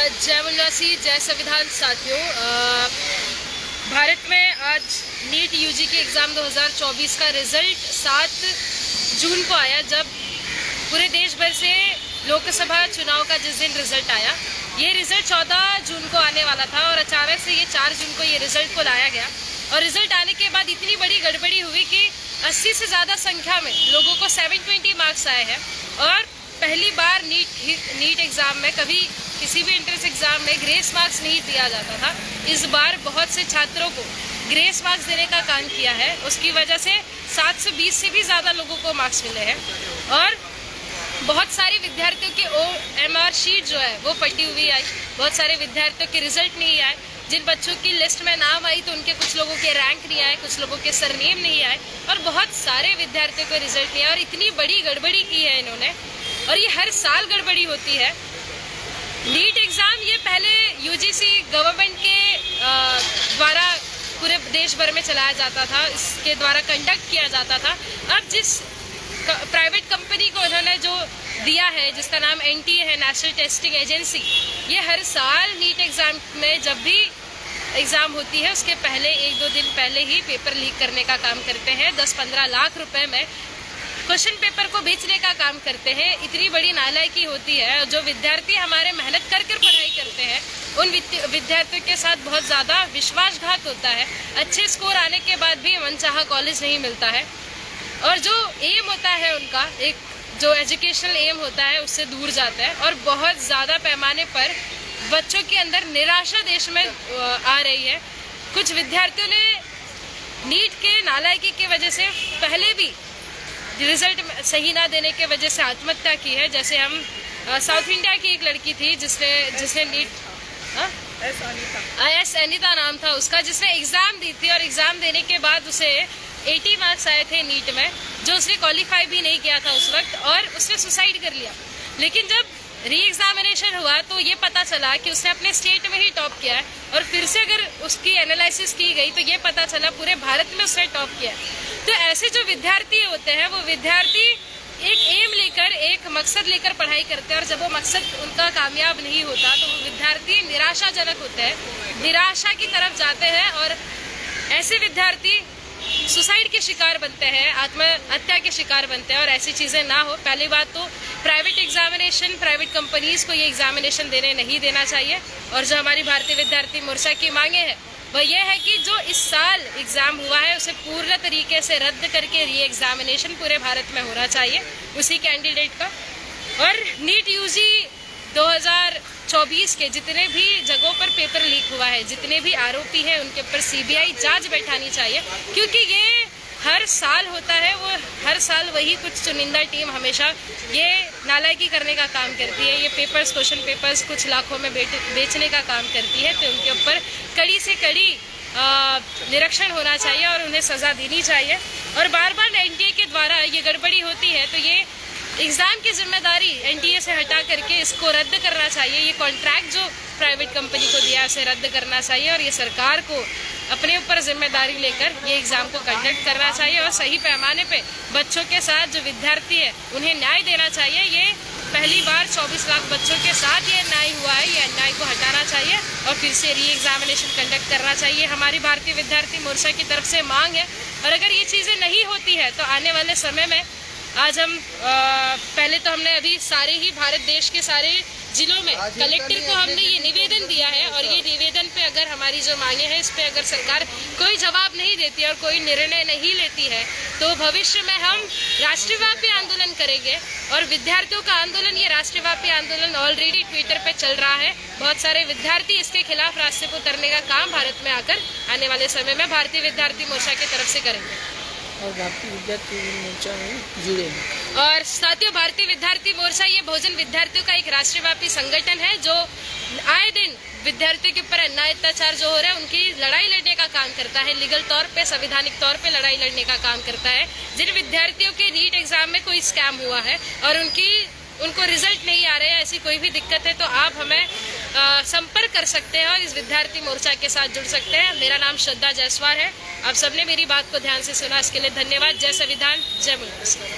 जय मुन्नासी, जय संविधान साथियों। भारत में आज नीट यूजी के एग्ज़ाम 2024 का रिज़ल्ट 7 जून को आया, जब पूरे देश भर से लोकसभा चुनाव का जिस दिन रिज़ल्ट आया, ये रिज़ल्ट 14 जून को आने वाला था और अचानक से ये 4 जून को ये रिज़ल्ट को लाया गया। और रिज़ल्ट आने के बाद इतनी बड़ी गड़बड़ी हुई कि 80 से ज़्यादा संख्या में लोगों को 720 मार्क्स आए हैं। और पहली बार नीट एग्ज़ाम में कभी किसी भी एंट्रेंस एग्ज़ाम में ग्रेस मार्क्स नहीं दिया जाता था। इस बार बहुत से छात्रों को ग्रेस मार्क्स देने का काम किया है। उसकी वजह से 720 से भी ज़्यादा लोगों को मार्क्स मिले हैं और बहुत सारे विद्यार्थियों के OMR शीट जो है वो फटी हुई आई। बहुत सारे विद्यार्थियों के रिजल्ट नहीं आए। जिन बच्चों की लिस्ट में नाम आई तो उनके कुछ लोगों के रैंक नहीं आए, कुछ लोगों के सरनेम नहीं आए और बहुत सारे विद्यार्थियों को रिजल्ट नहीं आया। और इतनी बड़ी गड़बड़ी की है इन्होंने, और ये हर साल गड़बड़ी होती है। नीट एग्ज़ाम ये पहले UGC गवर्नमेंट के द्वारा पूरे देश भर में चलाया जाता था, इसके द्वारा कंडक्ट किया जाता था। अब जिस प्राइवेट कंपनी को उन्होंने जो दिया है, जिसका नाम NTA है, नेशनल टेस्टिंग एजेंसी, ये हर साल नीट एग्ज़ाम में जब भी एग्ज़ाम होती है उसके पहले 1-2 दिन पहले ही पेपर लीक करने का काम करते हैं। 10-15 लाख रुपए में क्वेश्चन पेपर को बेचने का काम करते हैं। इतनी बड़ी नालायकी होती है। जो विद्यार्थी हमारे मेहनत कर पढ़ाई करते हैं उन विद्यार्थियों के साथ बहुत ज़्यादा विश्वासघात होता है। अच्छे स्कोर आने के बाद भी मनचाहा कॉलेज नहीं मिलता है और जो एम होता है उनका, एक जो एजुकेशनल एम होता है, उससे दूर जाता है। और बहुत ज़्यादा पैमाने पर बच्चों के अंदर निराशा देश में आ रही है। कुछ विद्यार्थियों ने नीट के नालायकी की वजह से पहले भी रिजल्ट सही ना देने के वजह से आत्महत्या की है। जैसे हम साउथ इंडिया की एक लड़की थी जिसने नीट एस अनिता नाम था उसका, जिसने एग्ज़ाम दी थी और एग्ज़ाम देने के बाद उसे 80 मार्क्स आए थे नीट में, जो उसने क्वालिफाई भी नहीं किया था उस वक्त, और उसने सुसाइड कर लिया। लेकिन जब री एग्जामिनेशन हुआ तो ये पता चला कि उसने अपने स्टेट में ही टॉप किया है और फिर से अगर उसकी एनालिसिस की गई तो ये पता चला पूरे भारत में उसने टॉप किया है। तो ऐसे जो विद्यार्थी होते हैं वो विद्यार्थी एक एम लेकर, एक मकसद लेकर पढ़ाई करते हैं और जब वो मकसद उनका कामयाब नहीं होता तो वो विद्यार्थी निराशाजनक होते हैं, निराशा की तरफ जाते हैं और ऐसे विद्यार्थी सुसाइड के शिकार बनते हैं, आत्महत्या के शिकार बनते हैं। और ऐसी चीज़ें ना हो। पहली बात तो प्राइवेट कंपनीज़ को ये एग्जामिनेशन देने नहीं देना चाहिए। और जो हमारी भारतीय विद्यार्थी मोर्चा की मांगे हैं वह यह है कि जो इस साल एग्ज़ाम हुआ है उसे पूर्ण तरीके से रद्द करके री एग्जामिनेशन पूरे भारत में होना चाहिए उसी कैंडिडेट का। और नीट यूजी 2024 के जितने भी जगहों पर पेपर लीक हुआ है, जितने भी आरोपी हैं, उनके ऊपर CBI जांच बैठानी चाहिए, क्योंकि ये हर साल होता है। वो हर साल वही कुछ चुनिंदा टीम हमेशा ये नालायकी करने का काम करती है। ये क्वेश्चन पेपर्स कुछ लाखों में बेचने का काम करती है। तो उनके ऊपर कड़ी से कड़ी निरीक्षण होना चाहिए और उन्हें सज़ा देनी चाहिए। और बार बार NTA के द्वारा ये गड़बड़ी होती है तो ये एग्ज़ाम की जिम्मेदारी NTA से हटा करके इसको रद्द करना चाहिए। ये कॉन्ट्रैक्ट जो प्राइवेट कंपनी को दिया है उसे रद्द करना चाहिए और ये सरकार को अपने ऊपर जिम्मेदारी लेकर ये एग्ज़ाम को कंडक्ट करना चाहिए और सही पैमाने पे बच्चों के साथ जो विद्यार्थी है उन्हें न्याय देना चाहिए। ये पहली बार 24 लाख बच्चों के साथ ये अन्याय हुआ है, ये अन्याय को हटाना चाहिए और फिर से री एग्जामिनेशन कंडक्ट करना चाहिए। हमारी भारतीय विद्यार्थी मोर्चा की तरफ से मांग है। और अगर ये चीज़ें नहीं होती है तो आने वाले समय में आज हम पहले तो हमने अभी सारे ही भारत देश के सारे जिलों में कलेक्टर को हमने ये निवेदन दिया है और ये निवेदन पे अगर हमारी जो मांगे हैं इस पे अगर सरकार कोई जवाब नहीं देती है और कोई निर्णय नहीं लेती है तो भविष्य में हम राष्ट्रव्यापी आंदोलन करेंगे। और विद्यार्थियों का आंदोलन, ये राष्ट्रव्यापी आंदोलन ऑलरेडी ट्विटर पे चल रहा है। बहुत सारे विद्यार्थी इसके खिलाफ रास्ते को उतरने का काम भारत में आकर आने वाले समय में भारतीय विद्यार्थी मोर्चा की तरफ से करेंगे और भारतीय विद्यार्थी मोर्चा में जुड़े। और साथियों, भारतीय विद्यार्थी मोर्चा ये बहुजन विद्यार्थियों का एक राष्ट्रव्यापी संगठन है जो आए दिन विद्यार्थियों के ऊपर अन्याय अत्याचार जो हो रहा है उनकी लड़ाई लड़ने का काम करता है। लीगल तौर पे, संवैधानिक तौर पे लड़ाई लड़ने का काम करता है। जिन विद्यार्थियों के नीट एग्जाम में कोई स्कैम हुआ है और उनको रिजल्ट नहीं आ रहे हैं, ऐसी कोई भी दिक्कत है तो आप हमें संपर्क कर सकते हैं और इस विद्यार्थी मोर्चा के साथ जुड़ सकते हैं। मेरा नाम श्रद्धा जायसवाल है। आप सबने मेरी बात को ध्यान से सुना, इसके लिए धन्यवाद। जय संविधान, जय मुन्नासी।